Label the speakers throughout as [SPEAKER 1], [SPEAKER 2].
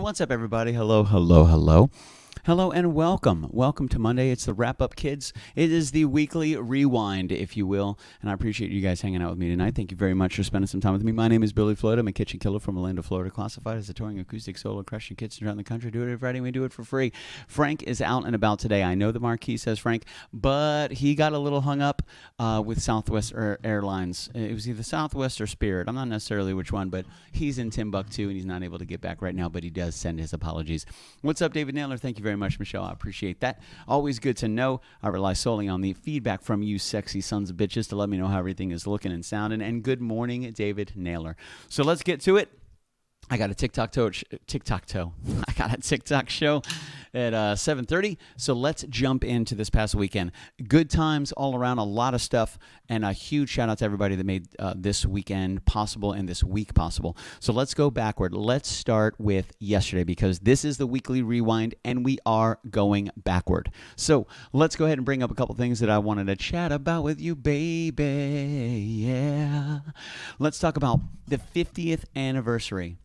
[SPEAKER 1] What's up, everybody? Hello, hello, hello. Hello and welcome. Welcome to Monday. It's the wrap-up, kids. It is the weekly rewind, if you will, and I appreciate you guys hanging out with me tonight. Thank you very much for spending some time with me. My name is Billy Floyd. I'm a kitchen killer from Orlando, Florida, classified as a touring acoustic solo crushing kitchen around the country. Do it every Friday, and we do it for free. Frank is out and about today. I know the marquee says Frank, but he got a little hung up with Southwest Airlines. It was either Southwest or Spirit. I'm not necessarily which one, but he's in Timbuktu, and he's not able to get back right now, but he does send his apologies. What's up, David Naylor? Thank you very much, Michelle. I appreciate that. Always good to know. I rely solely on the feedback from you sexy sons of bitches to let me know how everything is looking and sounding. And good morning, David Naylor. So let's get to it. I got a TikTok show at 7:30. So let's jump into this past weekend. Good times all around, a lot of stuff, and a huge shout out to everybody that made this weekend possible and this week possible. So let's go backward. Let's start with yesterday because this is the weekly rewind and we are going backward. So let's go ahead and bring up a couple things that I wanted to chat about with you, baby. Yeah. Let's talk about the 50th anniversary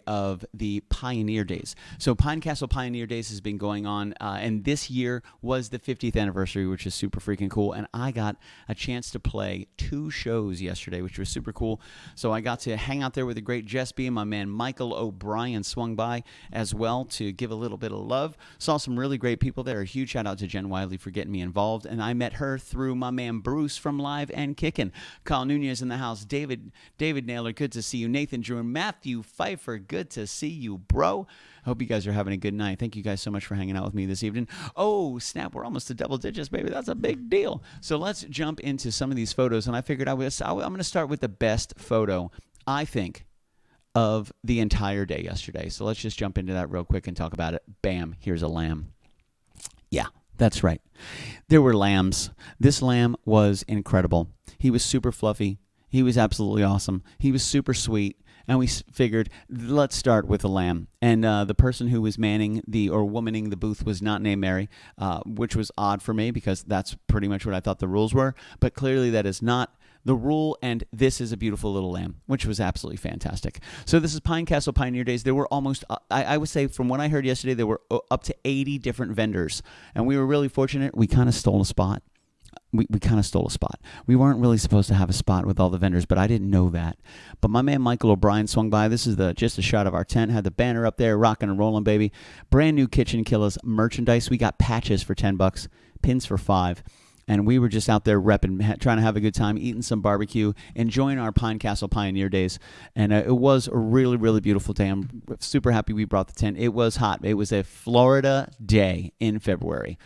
[SPEAKER 1] of the Pioneer Days. So Pine Castle Pioneer Days has been going on, and this year was the 50th anniversary, which is super freaking cool. And I got a chance to play 2 shows yesterday, which was super cool. So I got to hang out there with the great Jess B, and my man Michael O'Brien swung by as well to give a little bit of love. Saw some really great people there. A huge shout out to Jen Wiley for getting me involved, and I met her through my man Bruce from Live and Kickin'. Kyle Nunez in the house. David Naylor, good to see you. Nathan Drew and Matthew Pfeiffer, good to see you, bro. I hope you guys are having a good night. Thank you guys so much for hanging out with me this evening. Oh, snap, we're almost to double digits, baby. That's a big deal. So let's jump into some of these photos, and I figured I'm going to start with the best photo, I think, of the entire day yesterday. So let's just jump into that real quick and talk about it. Bam, here's a lamb. Yeah, that's right. There were lambs. This lamb was incredible. He was super fluffy. He was absolutely awesome. He was super sweet. And we figured, let's start with the lamb. And the person who was womaning the booth was not named Mary, which was odd for me because that's pretty much what I thought the rules were. But clearly that is not the rule, and this is a beautiful little lamb, which was absolutely fantastic. So this is Pine Castle Pioneer Days. There were almost, I would say, from what I heard yesterday, there were up to 80 different vendors. And we were really fortunate. We kind of stole a spot. We kind of stole a spot. We weren't really supposed to have a spot with all the vendors, but I didn't know that. But my man Michael O'Brien swung by. This is just a shot of our tent. Had the banner up there, rocking and rolling, baby. Brand new KitchenKillaz merchandise. We got patches for $10, pins for $5. And we were just out there repping, trying to have a good time, eating some barbecue, enjoying our Pine Castle Pioneer Days. And it was a really, really beautiful day. I'm super happy we brought the tent. It was hot. It was a Florida day in February.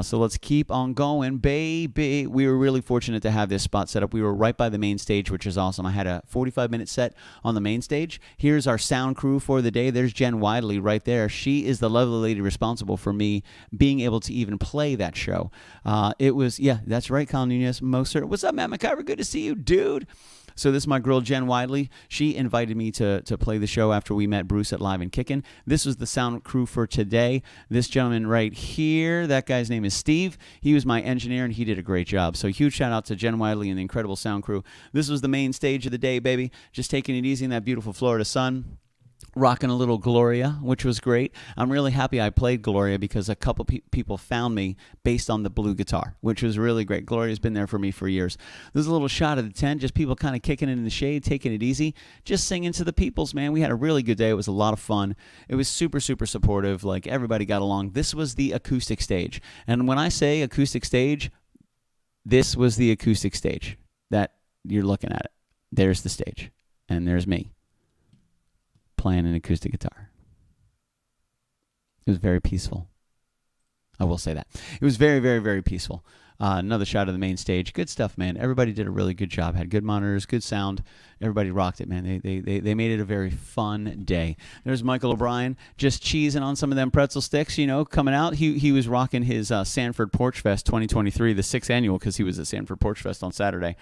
[SPEAKER 1] So let's keep on going, baby. We were really fortunate to have this spot set up. We were right by the main stage, which is awesome. I had a 45-minute set on the main stage. Here's our sound crew for the day. There's Jen Wiley right there. She is the lovely lady responsible for me being able to even play that show. It was, yeah, that's right, Colin Nunez. What's up, Matt McIver? Good to see you, dude. So this is my girl, Jen Wiley. She invited me to play the show after we met Bruce at Live and Kickin'. This was the sound crew for today. This gentleman right here, that guy's name is Steve. He was my engineer, and he did a great job. So huge shout out to Jen Wiley and the incredible sound crew. This was the main stage of the day, baby. Just taking it easy in that beautiful Florida sun. Rocking a little Gloria, which was great. I'm really happy I played Gloria because a couple people found me based on the blue guitar, which was really great. Gloria's been there for me for years. There's a little shot of the tent, just people kind of kicking it in the shade, taking it easy, just singing to the peoples, man. We had a really good day. It was a lot of fun. It was super, super supportive. Like, everybody got along. This was the acoustic stage. And when I say acoustic stage, this was the acoustic stage that you're looking at it. There's the stage, and there's me playing an acoustic guitar. It was very peaceful. I will say that. It was very, very, very peaceful. Another shot of the main stage. Good stuff, man. Everybody did a really good job. Had good monitors, good sound. Everybody rocked it, man. They made it a very fun day. There's Michael O'Brien just cheesing on some of them pretzel sticks, coming out. He was rocking his Sanford Porch Fest 2023, the 6th annual, because he was at Sanford Porch Fest on Saturday.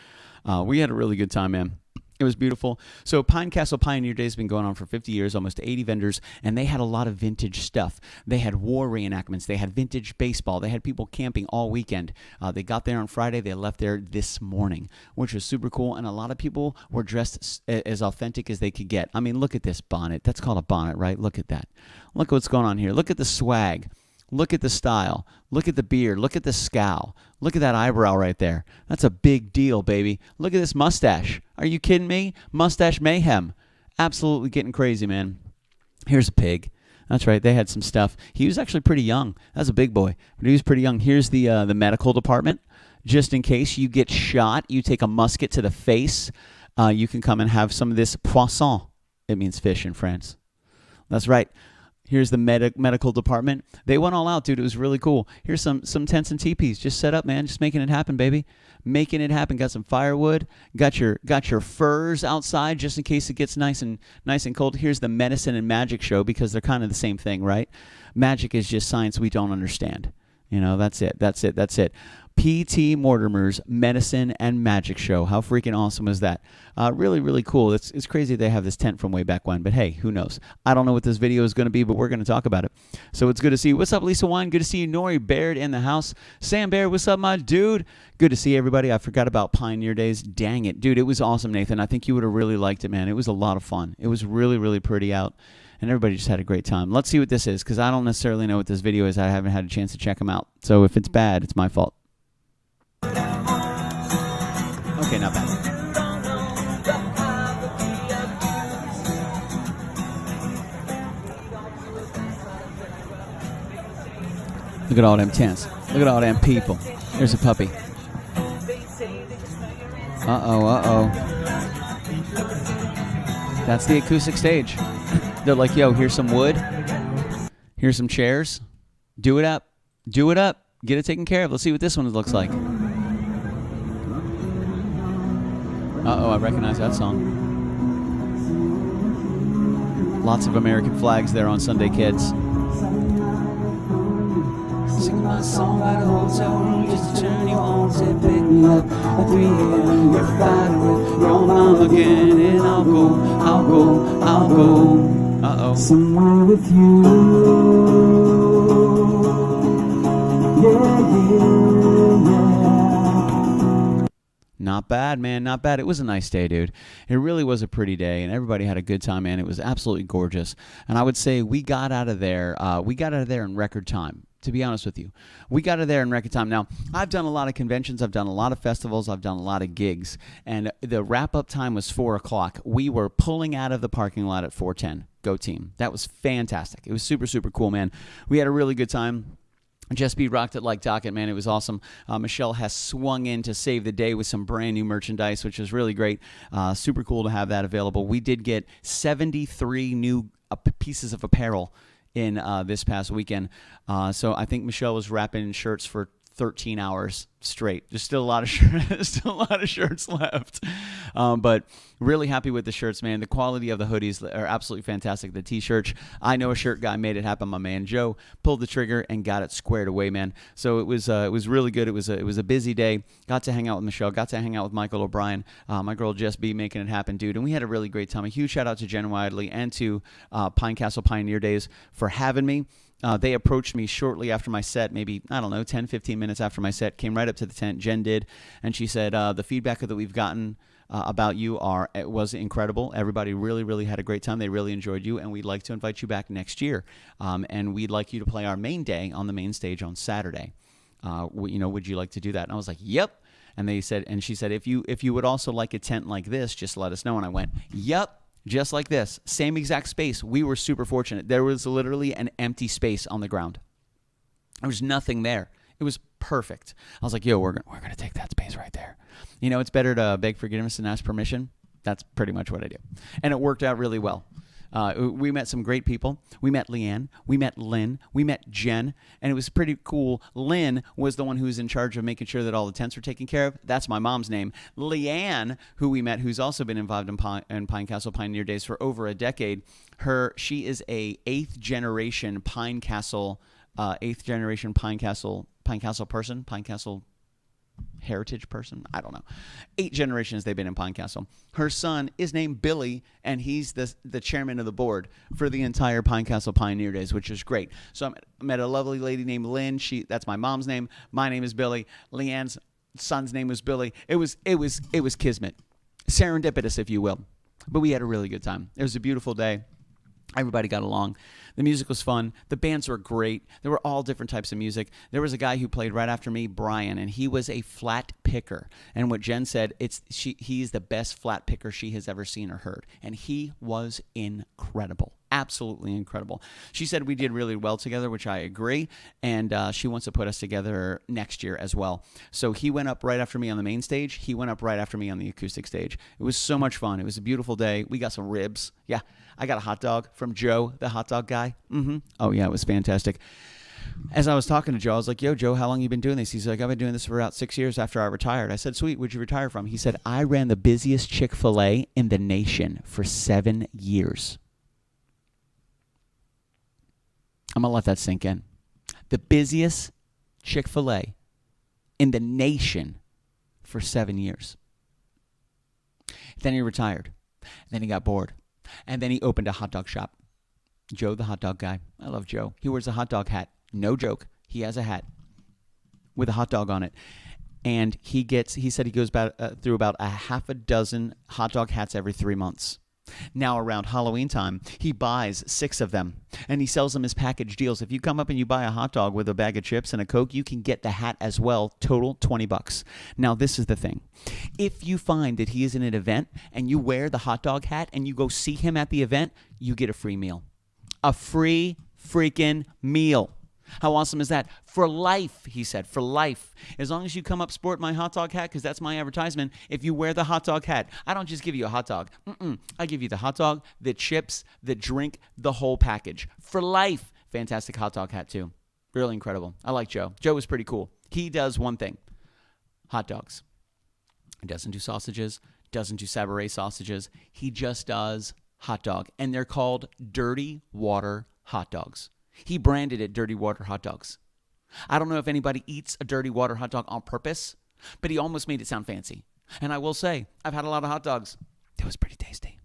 [SPEAKER 1] We had a really good time, man. It was beautiful. So Pine Castle Pioneer Days has been going on for 50 years, almost 80 vendors, and they had a lot of vintage stuff. They had war reenactments. They had vintage baseball. They had people camping all weekend. They got there on Friday. They left there this morning, which was super cool, and a lot of people were dressed as authentic as they could get. I mean, look at this bonnet. That's called a bonnet, right? Look at that. Look at what's going on here. Look at the swag. Look at the style. Look at the beard. Look at the scowl. Look at that eyebrow right there. That's a big deal, baby. Look at this mustache. Are you kidding me? Mustache mayhem. Absolutely getting crazy, man. Here's a pig. That's right. They had some stuff. He was actually pretty young. That's a big boy, but he was pretty young. Here's the medical department. Just in case you get shot, you take a musket to the face. You can come and have some of this poisson. It means fish in France. That's right. Here's the medical department. They went all out, dude. It was really cool. Here's some tents and teepees. Just set up, man. Just making it happen, baby. Making it happen. Got some firewood. Got your furs outside just in case it gets nice and cold. Here's the medicine and magic show because they're kind of the same thing, right? Magic is just science we don't understand. You know, that's it. P.T. Mortimer's Medicine and Magic Show. How freaking awesome is that? Really, really cool. It's crazy they have this tent from way back when, but hey, who knows? I don't know what this video is going to be, but we're going to talk about it. So it's good to see you. What's up, Lisa Wine? Good to see you. Nori Baird in the house. Sam Baird, what's up, my dude? Good to see everybody. I forgot about Pioneer Days. Dang it. Dude, it was awesome, Nathan. I think you would have really liked it, man. It was a lot of fun. It was really, really pretty out. And everybody just had a great time. Let's see what this is, because I don't necessarily know what this video is. I haven't had a chance to check them out. So if it's bad, it's my fault. Okay, not bad. Look at all them tents. Look at all them people. There's a puppy. Uh-oh. That's the acoustic stage. They're like, yo, here's some wood. Here's some chairs. Do it up. Do it up. Get it taken care of. Let's see what this one looks like. Uh-oh, I recognize that song. Lots of American flags there on Sunday, kids. Singing my song by the hotel room just to turn you on. Say, pick me up at 3 a.m. You're fighting with your mom again. And I'll go. Uh-oh. Somewhere with you. Yeah. Not bad, man. Not bad. It was a nice day, dude. It really was a pretty day, and everybody had a good time, man. It was absolutely gorgeous. And I would say we got out of there in record time. To be honest with you, we got out of there in record time. Now, I've done a lot of conventions. I've done a lot of festivals. I've done a lot of gigs. And the wrap-up time was 4 o'clock. We were pulling out of the parking lot at 4:10. Go team. That was fantastic. It was super, super cool, man. We had a really good time. Just Be rocked it like Docket, man. It was awesome. Michelle has swung in to save the day with some brand new merchandise, which is really great. Super cool to have that available. We did get 73 new pieces of apparel in this past weekend. So I think Michelle was wrapping shirts for 13 hours straight. There's still a lot of shirts left. But really happy with the shirts, man. The quality of the hoodies are absolutely fantastic. The t-shirts, I know a shirt guy made it happen. My man Joe pulled the trigger and got it squared away, man. So it was really good. It was a busy day. Got to hang out with Michelle. Got to hang out with Michael O'Brien. My girl Jess B making it happen, dude. And we had a really great time. A huge shout out to Jen Widley and to Pine Castle Pioneer Days for having me. They approached me shortly after my set, maybe, 10, 15 minutes after my set, came right up to the tent, Jen did, and she said, the feedback that we've gotten about you was incredible. Everybody really, really had a great time. They really enjoyed you, and we'd like to invite you back next year. And we'd like you to play our main day on the main stage on Saturday. Would you like to do that? And I was like, yep. And she said, if you would also like a tent like this, just let us know. And I went, yep. Just like this, same exact space. We were super fortunate. There was literally an empty space on the ground. There was nothing there. It was perfect. I was like, yo, we're gonna take that space right there. It's better to beg forgiveness than ask permission. That's pretty much what I do. And it worked out really well. We met some great people. We met Leanne. We met Lynn. We met Jen. And it was pretty cool. Lynn was the one who was in charge of making sure that all the tents were taken care of. That's my mom's name. Leanne, who we met, who's also been involved in Pine Castle Pioneer Days for over a decade. She is a 8th generation Pine Castle person. Pine Castle heritage person. I don't know. 8 generations they've been in Pine Castle. Her son is named Billy, and he's the chairman of the board for the entire Pine Castle Pioneer Days, which is great. So I met a lovely lady named Lynn. That's my mom's name. My name is Billy. Leanne's son's name was Billy. It was kismet, serendipitous, if you will. But we had a really good time. It was a beautiful day. Everybody got along. The music was fun. The bands were great. There were all different types of music. There was a guy who played right after me, Brian, and he was a flat picker. And what Jen said, he's the best flat picker she has ever seen or heard. And he was incredible. Absolutely incredible. She said we did really well together, which I agree. And she wants to put us together next year as well. So he went up right after me on the main stage. He went up right after me on the acoustic stage. It was so much fun. It was a beautiful day. We got some ribs. Yeah. I got a hot dog from Joe, the hot dog guy. Oh, yeah, it was fantastic. As I was talking to Joe, I was like, yo, Joe, how long you been doing this? He's like, I've been doing this for about 6 years after I retired. I said, sweet, where'd you retire from? He said, I ran the busiest Chick-fil-A in the nation for 7 years. I'm going to let that sink in. The busiest Chick-fil-A in the nation for 7 years. Then he retired. Then he got bored. And then he opened a hot dog shop. Joe, the hot dog guy. I love Joe. He wears a hot dog hat. No joke. He has a hat with a hot dog on it. And he said he goes through about a half a dozen hot dog hats every 3 months. Now around Halloween time, he buys 6 of them and he sells them as package deals. If you come up and you buy a hot dog with a bag of chips and a Coke, you can get the hat as well, total $20. Now this is the thing. If you find that he is in an event and you wear the hot dog hat and you go see him at the event, you get a free meal. A free freaking meal. How awesome is that? For life, he said, for life. As long as you come up sport my hot dog hat, because that's my advertisement, if you wear the hot dog hat, I don't just give you a hot dog. I give you the hot dog, the chips, the drink, the whole package. For life. Fantastic hot dog hat, too. Really incredible. I like Joe. Joe was pretty cool. He does one thing. Hot dogs. He doesn't do sausages, doesn't do Savory sausages. He just does hot dog. And they're called dirty water hot dogs. He branded it Dirty Water Hot Dogs. I don't know if anybody eats a Dirty Water hot dog on purpose, but he almost made it sound fancy. And I will say, I've had a lot of hot dogs. It was pretty tasty.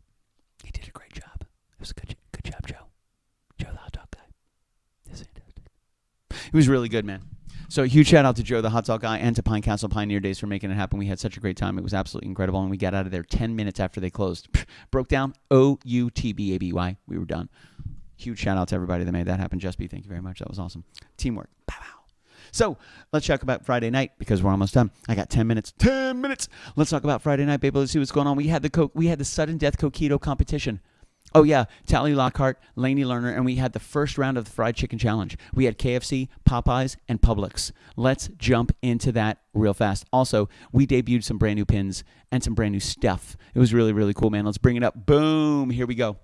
[SPEAKER 1] He did a great job. It was a good job, Joe. Joe, the hot dog guy. It was fantastic. It was really good, man. So a huge shout out to Joe, the hot dog guy, and to Pine Castle Pioneer Days for making it happen. We had such a great time. It was absolutely incredible, and we got out of there 10 minutes after they closed. Broke down OUTBABY. We were done. Huge shout out to everybody that made that happen. Just B, thank you very much. That was awesome. Teamwork. Pow, pow. So let's talk about Friday night because we're almost done. I got 10 minutes. 10 minutes. Let's talk about Friday night, baby. Let's see what's going on. We had the sudden death coquito competition. Oh, yeah. Tally Lockhart, Lainey Lerner, and we had the first round of the fried chicken challenge. We had KFC, Popeyes, and Publix. Let's jump into that real fast. Also, we debuted some brand new pins and some brand new stuff. It was really, really cool, man. Let's bring it up. Boom. Here we go.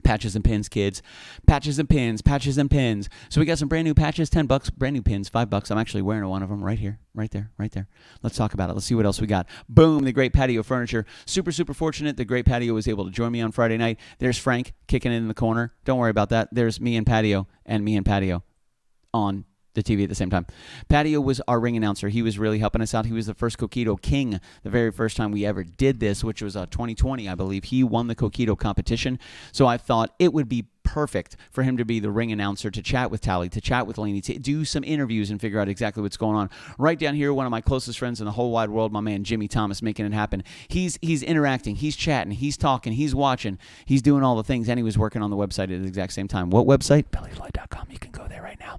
[SPEAKER 1] Patches and pins, kids. Patches and pins, patches and pins. So we got some brand new patches, $10, brand new pins, $5. I'm actually wearing one of them right here, right there, right there. Let's talk about it. Let's see what else we got. Boom, the Great Patio Furniture. Super, super fortunate. The Great Patio was able to join me on Friday night. There's Frank kicking it in the corner. Don't worry about that. There's me and Patio on the TV at the same time. Patio was our ring announcer. He was really helping us out. He was the first Coquito King the very first time we ever did this, which was 2020, I believe. He won the Coquito competition. So I thought it would be perfect for him to be the ring announcer, to chat with Tally, to chat with Lainey, to do some interviews and figure out exactly what's going on. Right down here, one of my closest friends in the whole wide world, my man Jimmy Thomas, making it happen. He's interacting, he's chatting, he's talking, he's watching, he's doing all the things, and he was working on the website at the exact same time. What website? BillyFloyd.com. You can go there right now.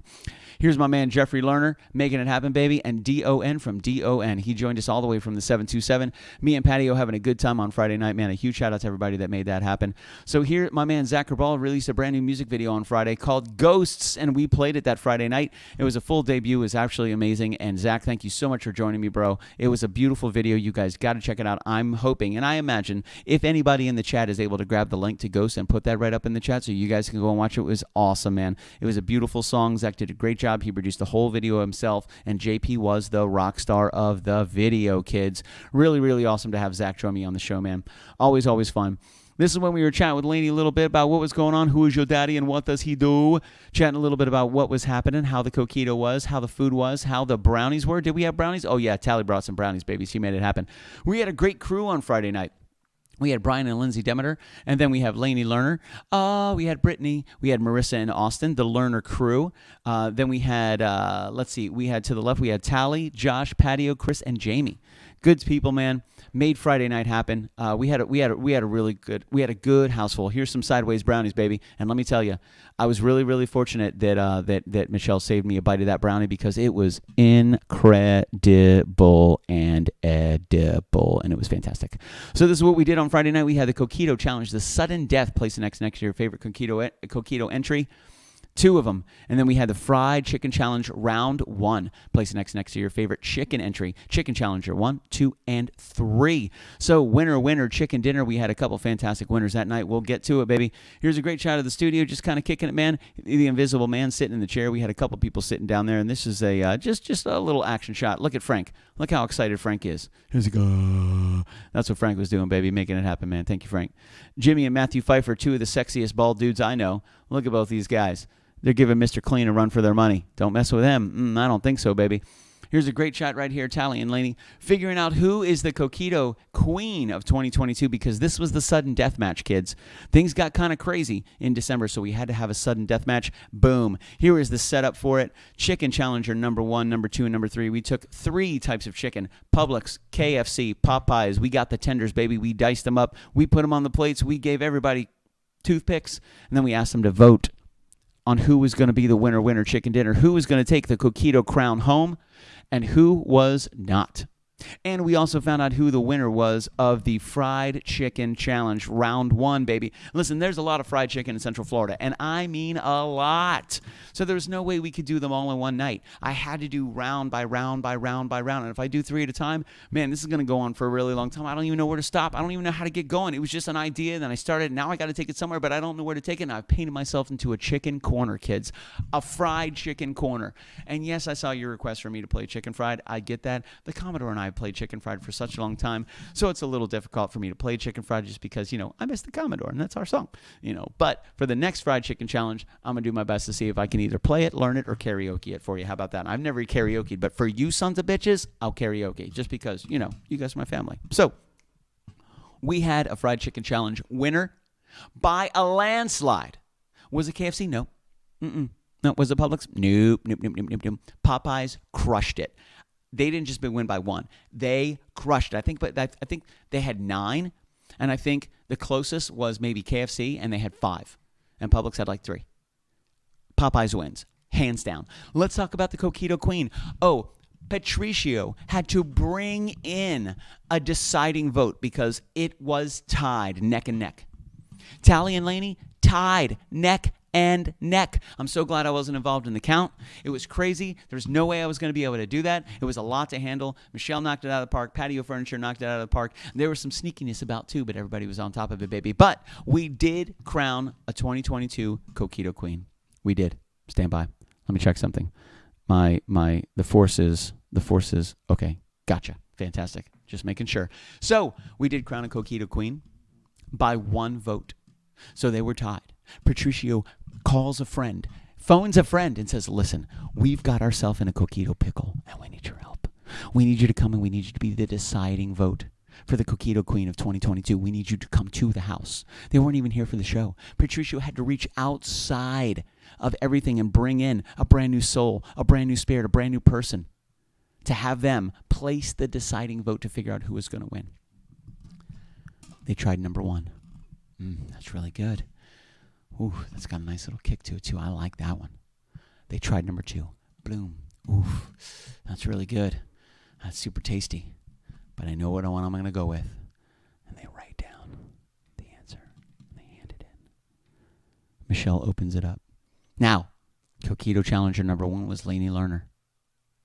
[SPEAKER 1] Here's my man Jeffrey Lerner making it happen, baby, and DON from DON. He joined us all the way from the 727. Me and Patio having a good time on Friday night, man. A huge shout out to everybody that made that happen. So here, my man Zach Cabral released a brand new music video on Friday called Ghosts, and we played it that Friday night. It was a full debut. It was actually amazing. And Zach, thank you so much for joining me, bro. It was a beautiful video. You guys got to check it out. I'm hoping, and I imagine, if anybody in the chat is able to grab the link to Ghosts and put that right up in the chat so you guys can go and watch it. It was awesome, man. It was a beautiful song. Zach did a great job. He produced the whole video himself, and JP was the rock star of the video, kids. Really, really awesome to have Zach join me on the show, man. Always, always fun. This is when we were chatting with Lainey a little bit about what was going on, who is your daddy and what does he do, chatting a little bit about what was happening, how the coquito was, how the food was, how the brownies were. Did we have brownies? Oh, yeah, Tally brought some brownies, baby. She made it happen. We had a great crew on Friday night. We had Brian and Lindsay Demeter, and then we have Lainey Lerner. We had Brittany. We had Marissa and Austin, the Lerner crew. Then we had, we had to the left, we had Tally, Josh, Patio, Chris, and Jamie. Good people, man. Made Friday night happen. We had a good house full. Here's some sideways brownies, baby. And let me tell you, I was really, really fortunate that Michelle saved me a bite of that brownie because it was incredible and edible, and it was fantastic. So this is what we did on Friday night. We had the Coquito Challenge, the sudden death, place next to your favorite Coquito entry. 2 of them. And then we had the Fried Chicken Challenge Round 1. Place next to your favorite chicken entry. Chicken Challenger 1, 2, and 3. So winner, chicken dinner. We had a couple fantastic winners that night. We'll get to it, baby. Here's a great shot of the studio, just kind of kicking it, man. The invisible man sitting in the chair. We had a couple people sitting down there, and this is a just a little action shot. Look at Frank. Look how excited Frank is. Here's a go. That's what Frank was doing, baby, making it happen, man. Thank you, Frank. Jimmy and Matthew Pfeiffer, 2 of the sexiest bald dudes I know. Look at both these guys. They're giving Mr. Clean a run for their money. Don't mess with him. I don't think so, baby. Here's a great shot right here, Tally and Lainey, figuring out who is the Coquito Queen of 2022 because this was the sudden death match, kids. Things got kind of crazy in December, so we had to have a sudden death match. Boom. Here is the setup for it. Chicken Challenger number 1, number 2, and number 3. We took 3 types of chicken. Publix, KFC, Popeyes. We got the tenders, baby. We diced them up. We put them on the plates. We gave everybody toothpicks, and then we asked them to vote on who was going to be the winner chicken dinner, who was going to take the Coquito crown home, and who was not. And we also found out who the winner was of the Fried Chicken Challenge Round 1, baby. Listen, there's a lot of fried chicken in Central Florida, and I mean a lot. So there was no way we could do them all in one night. I had to do round by round by round by round. And if I do 3 at a time, man, this is going to go on for a really long time. I don't even know where to stop. I don't even know how to get going. It was just an idea, and then I started. Now I got to take it somewhere, but I don't know where to take it. And I've painted myself into a chicken corner, kids. A fried chicken corner. And yes, I saw your request for me to play chicken fried. I get that. The Commodore and I played chicken fried for such a long time, so it's a little difficult for me to play chicken fried just because, I miss the Commodore, and that's our song, But for the next Fried Chicken Challenge, I'm going to do my best to see if I can either play it, learn it, or karaoke it for you. How about that? I've never karaokeed, but for you sons of bitches, I'll karaoke just because, you guys are my family. So we had a Fried Chicken Challenge winner by a landslide. Was it KFC? No. No. Was it Publix? Nope. Popeyes crushed it. They didn't just win by 1. They crushed it. I think they had 9, and I think the closest was maybe KFC, and they had 5, and Publix had like 3. Popeyes wins, hands down. Let's talk about the Coquito Queen. Oh, Patricio had to bring in a deciding vote because it was tied neck and neck. Tally and Lainey tied neck and neck. I'm so glad I wasn't involved in the count. It was crazy. There's no way I was going to be able to do that. It was a lot to handle. Michelle knocked it out of the park. Patio Furniture knocked it out of the park. There was some sneakiness about too, but everybody was on top of it, baby. But we did crown a 2022 Coquito Queen. We did. Stand by. Let me check something. The forces. Okay, gotcha. Fantastic. Just making sure. So we did crown a Coquito Queen by 1 vote. So they were tied. Patricio calls a friend, phones a friend, and says, listen, we've got ourselves in a Coquito pickle, and we need your help. We need you to come, and we need you to be the deciding vote for the Coquito Queen of 2022. We need you to come to the house. They weren't even here for the show. Patricio had to reach outside of everything and bring in a brand new soul, a brand new spirit, a brand new person to have them place the deciding vote to figure out who was going to win. They tried number 1. That's really good. Ooh, that's got a nice little kick to it, too. I like that one. They tried number 2. Bloom. Oof, that's really good. That's super tasty. But I know what one I'm going to go with. And they write down the answer. And they hand it in. Michelle opens it up. Now, Coquito Challenger number 1 was Lainey Lerner.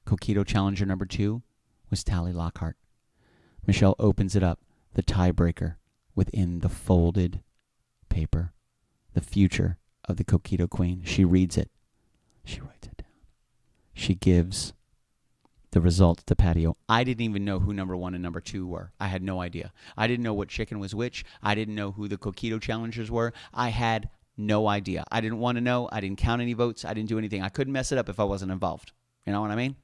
[SPEAKER 1] Coquito Challenger number 2 was Tally Lockhart. Michelle opens it up. The tiebreaker within the folded paper. The future of the Coquito Queen. She reads it. She writes it down. She gives the results, the patio. I didn't even know who number 1 and number 2 were. I had no idea. I didn't know what chicken was which. I didn't know who the Coquito challengers were. I had no idea. I didn't want to know. I didn't count any votes. I didn't do anything. I couldn't mess it up if I wasn't involved. You know what I mean?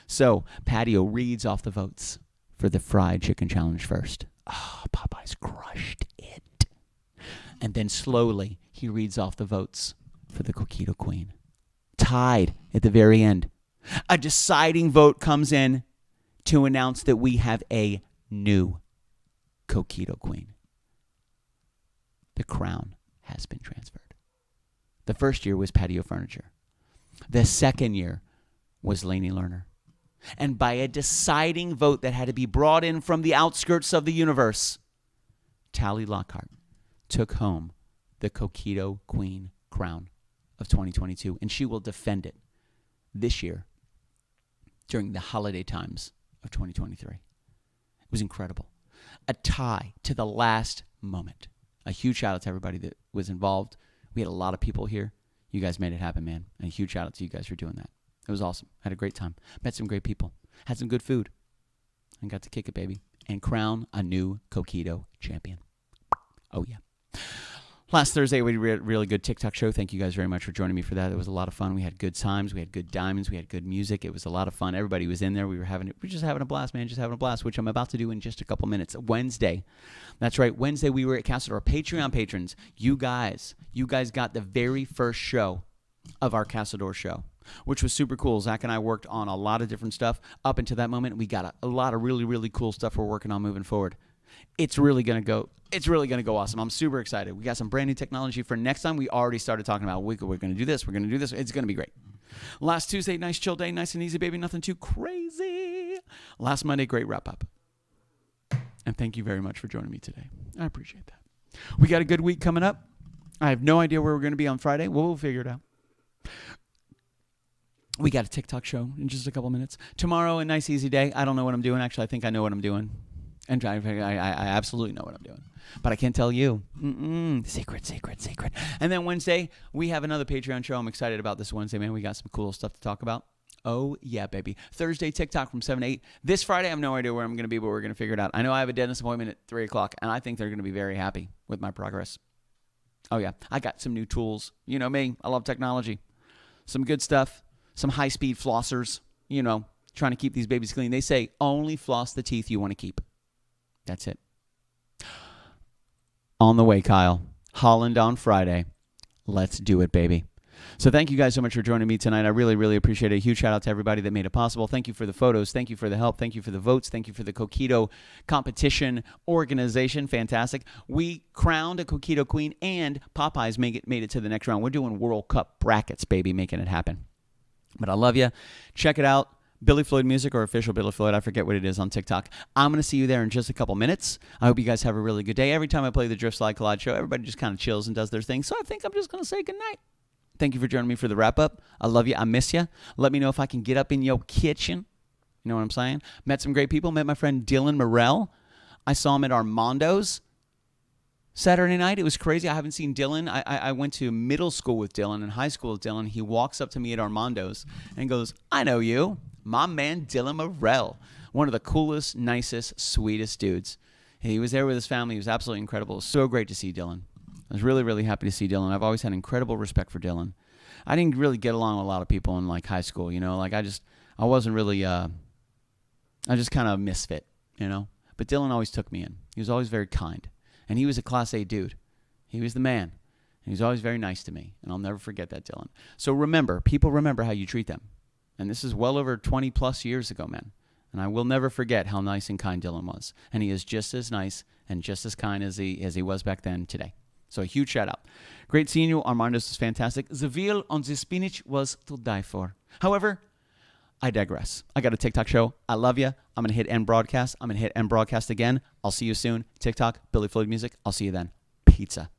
[SPEAKER 1] So Patio reads off the votes for the fried chicken challenge first. Oh, Popeye's crushed it. And then slowly he reads off the votes for the Coquito Queen. Tied at the very end. A deciding vote comes in to announce that we have a new Coquito Queen. The crown has been transferred. The first year was Patio Furniture. The second year was Lainey Lerner. And by a deciding vote that had to be brought in from the outskirts of the universe, Tally Lockhart took home the Coquito Queen crown of 2022, and she will defend it this year during the holiday times of 2023. It was incredible. A tie to the last moment. A huge shout out to everybody that was involved. We had a lot of people here. You guys made it happen, man. And a huge shout out to you guys for doing that. It was awesome. Had a great time. Met some great people. Had some good food. And got to kick it, baby. And crown a new Coquito champion. Oh, yeah. Last Thursday, we had a really good TikTok show. Thank you guys very much for joining me for that. It was a lot of fun. We had good times. We had good diamonds. We had good music. It was a lot of fun. Everybody was in there. We were just having a blast, man. Just having a blast, which I'm about to do in just a couple minutes. Wednesday. That's right. Wednesday, we were at Castledor. Patreon patrons, you guys got the very first show of our Castledor show, which was super cool. Zach and I worked on a lot of different stuff. Up until that moment, we got a lot of really, really cool stuff we're working on moving forward. It's really going to go awesome. I'm super excited. We got some brand new technology for next time. We already started talking about we're going to do this. We're going to do this. It's going to be great. Last Tuesday, nice chill day, nice and easy, baby. Nothing too crazy. Last Monday, great wrap up. And thank you very much for joining me today. I appreciate that. We got a good week coming up. I have no idea where we're going to be on Friday. We'll figure it out. We got a TikTok show in just a couple minutes. Tomorrow, a nice, easy day. I don't know what I'm doing. Actually, I think I know what I'm doing. And I absolutely know what I'm doing. But I can't tell you. Secret. And then Wednesday, we have another Patreon show. I'm excited about this Wednesday, man. We got some cool stuff to talk about. Oh, yeah, baby. Thursday, TikTok from 7 to 8. This Friday, I have no idea where I'm going to be, but we're going to figure it out. I know I have a dentist appointment at 3 o'clock, and I think they're going to be very happy with my progress. Oh, yeah. I got some new tools. You know me. I love technology. Some good stuff. Some high-speed flossers. You know, trying to keep these babies clean. They say only floss the teeth you want to keep. That's it. On the way, Kyle. Holland on Friday. Let's do it, baby. So thank you guys so much for joining me tonight. I really, really appreciate it. A huge shout out to everybody that made it possible. Thank you for the photos. Thank you for the help. Thank you for the votes. Thank you for the Coquito competition organization. Fantastic. We crowned a Coquito Queen, and Popeyes made it to the next round. We're doing World Cup brackets, baby, making it happen. But I love you. Check it out. Billy Floyd Music or Official Billy Floyd. I forget what it is on TikTok. I'm going to see you there in just a couple minutes. I hope you guys have a really good day. Every time I play the Drift Slide Collide show, everybody just kind of chills and does their thing. So I think I'm just going to say goodnight. Thank you for joining me for the wrap-up. I love you. I miss you. Let me know if I can get up in your kitchen. You know what I'm saying? Met some great people. Met my friend Dylan Morell. I saw him at Armando's Saturday night. It was crazy. I haven't seen Dylan. I went to middle school with Dylan and high school with Dylan. He walks up to me at Armando's and goes, I know you. My man Dylan Morell. One of the coolest, nicest, sweetest dudes. He was there with his family. He was absolutely incredible. It was so great to see Dylan. I was really, really happy to see Dylan. I've always had incredible respect for Dylan. I didn't really get along with a lot of people in like high school, you know. Like I wasn't really, I just kind of a misfit, you know. But Dylan always took me in. He was always very kind. And he was a Class A dude. He was the man. And he was always very nice to me. And I'll never forget that, Dylan. So remember, people remember how you treat them. And this is well over 20 plus years ago, man. And I will never forget how nice and kind Dylan was. And he is just as nice and just as kind as he was back then today. So a huge shout out. Great seeing you. Armando's is fantastic. The veal on the spinach was to die for. However, I digress. I got a TikTok show. I love you. I'm going to hit end broadcast. I'm going to hit end broadcast again. I'll see you soon. TikTok, Billy Floyd Music. I'll see you then. Pizza.